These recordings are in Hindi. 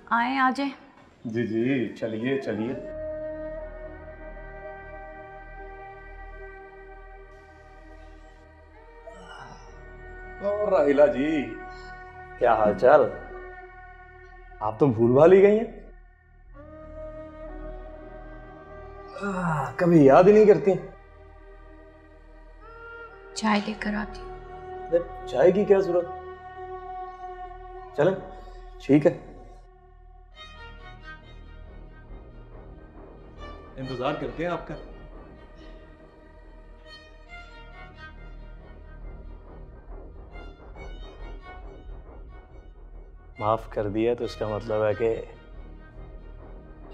आए आ जाए। जी जी, चलिए चलिए। और राहिला जी, क्या हालचाल? आप तो भूल भाल ही गई हैं। कभी याद ही नहीं करती। चाय लेकर आती हूँ। अरे चाय की क्या जरूरत? चलें, ठीक है। इंतजार करते हैं आपका। माफ कर दिया तो इसका मतलब है कि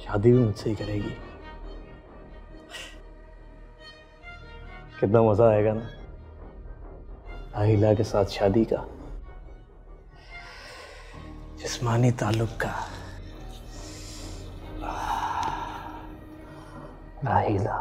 शादी भी मुझसे ही करेगी। कितना मजा आएगा ना राहिला के साथ शादी का, जिस्मानी ताल्लुक का। राहिला।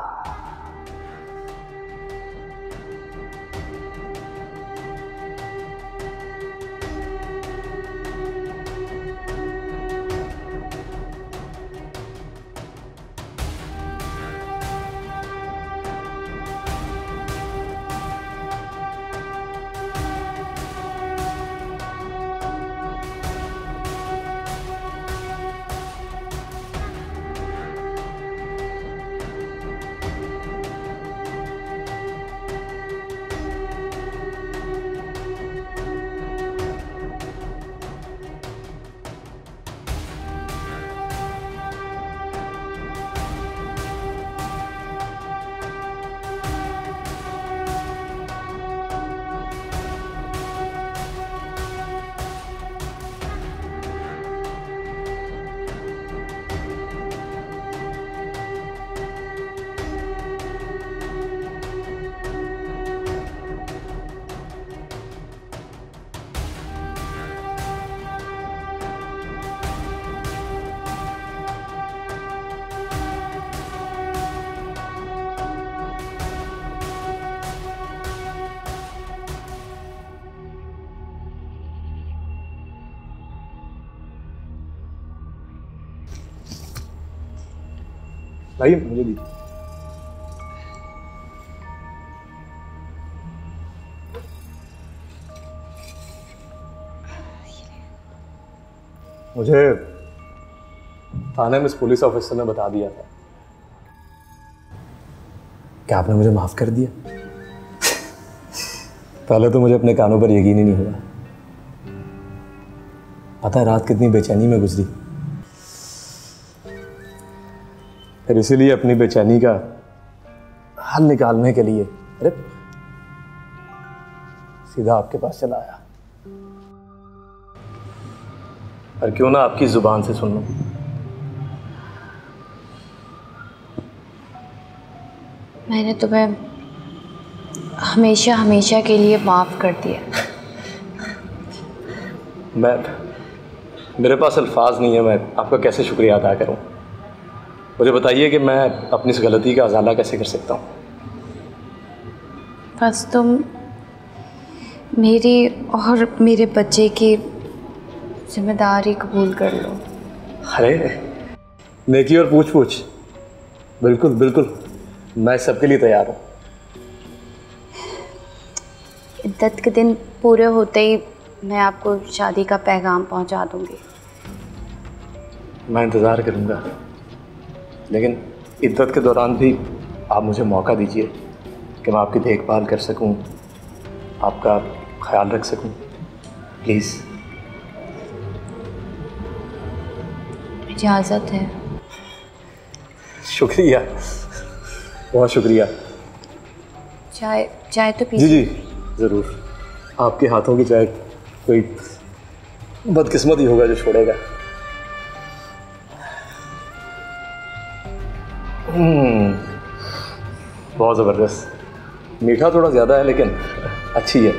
भाई मुझे दी। मुझे थाने में इस पुलिस ऑफिसर ने बता दिया था कि आपने मुझे माफ कर दिया। पहले तो मुझे अपने कानों पर यकीन ही नहीं हुआ। पता है रात कितनी बेचैनी में गुजरी। फिर इसीलिए अपनी बेचैनी का हल निकालने के लिए अरे सीधा आपके पास चला आया। और क्यों ना आपकी जुबान से सुन लूं। मैंने तुम्हें हमेशा हमेशा के लिए माफ कर दिया। मेरे पास अल्फाज नहीं है, मैं आपका कैसे शुक्रिया अदा करूं। मुझे बताइए कि मैं अपनी इस गलती का अजाला कैसे कर सकता हूं। बस तुम मेरी और मेरे बच्चे की जिम्मेदारी कबूल कर लो। अरे नेकी और पूछ पूछ, बिल्कुल बिल्कुल, मैं सबके लिए तैयार हूं। इद्दत के दिन पूरे होते ही मैं आपको शादी का पैगाम पहुंचा दूंगी। मैं इंतज़ार करूंगा, लेकिन इद्दत के दौरान भी आप मुझे मौका दीजिए कि मैं आपकी देखभाल कर सकूं, आपका ख्याल रख सकूं, प्लीज़। इजाज़त है। शुक्रिया, बहुत शुक्रिया। चाय चाय तो जी पीजिए। जी ज़रूर। आपके हाथों की चाय कोई बदकिस्मत ही होगा जो छोड़ेगा। बहुत ज़बरदस्त। मीठा थोड़ा ज़्यादा है लेकिन अच्छी है।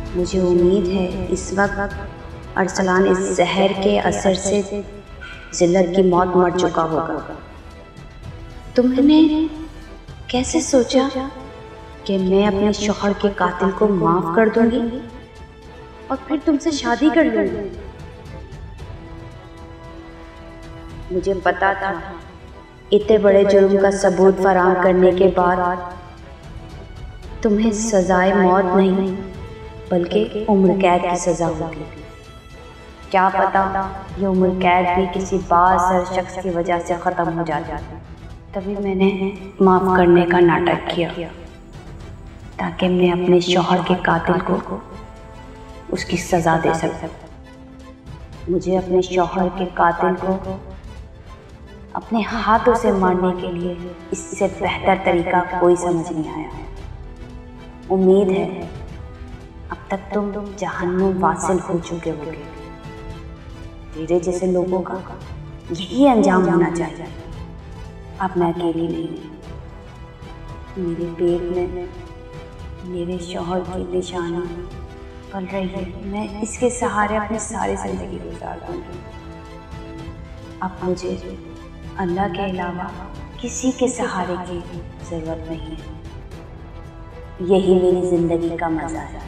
मुझे उम्मीद है इस वक्त अरसलान इस जहर के असर से जिल्लत की मौत मर चुका होगा। तुमने कैसे सोचा कि मैं अपने शौहर के कातिल को माफ कर दूंगी और फिर तुमसे शादी कर लूंगी? मुझे पता था इतने बड़े जुर्म का सबूत फराहम करने के बाद तुम्हें सजाए मौत नहीं बल्कि उम्र कैद की सजा होगी। क्या पता ये उम्र कैद भी किसी बासर शख्स की वजह से ख़त्म हो जाती। तभी मैंने माफ़ करने का नाटक किया ताकि मैं अपने शौहर के कातिल को उसकी सज़ा दे सकूं। मुझे अपने शौहर के कातिल को अपने हाथों से मारने के लिए इससे बेहतर तरीका कोई समझ नहीं आया। उम्मीद है अब तक तुम जहन्नुम वासिल हो चुके होगे। तेरे जैसे लोगों का यही अंजाम होना चाहिए। अब मैं अकेली नहीं, मेरे पेट में मेरे शौहर की निशानी पल रही है। मैं इसके सहारे अपनी सारी जिंदगी गुजार दूंगी। अब मुझे अल्लाह के अलावा किसी के सहारे की ज़रूरत नहीं है। यही मेरी ज़िंदगी का मज़ा है।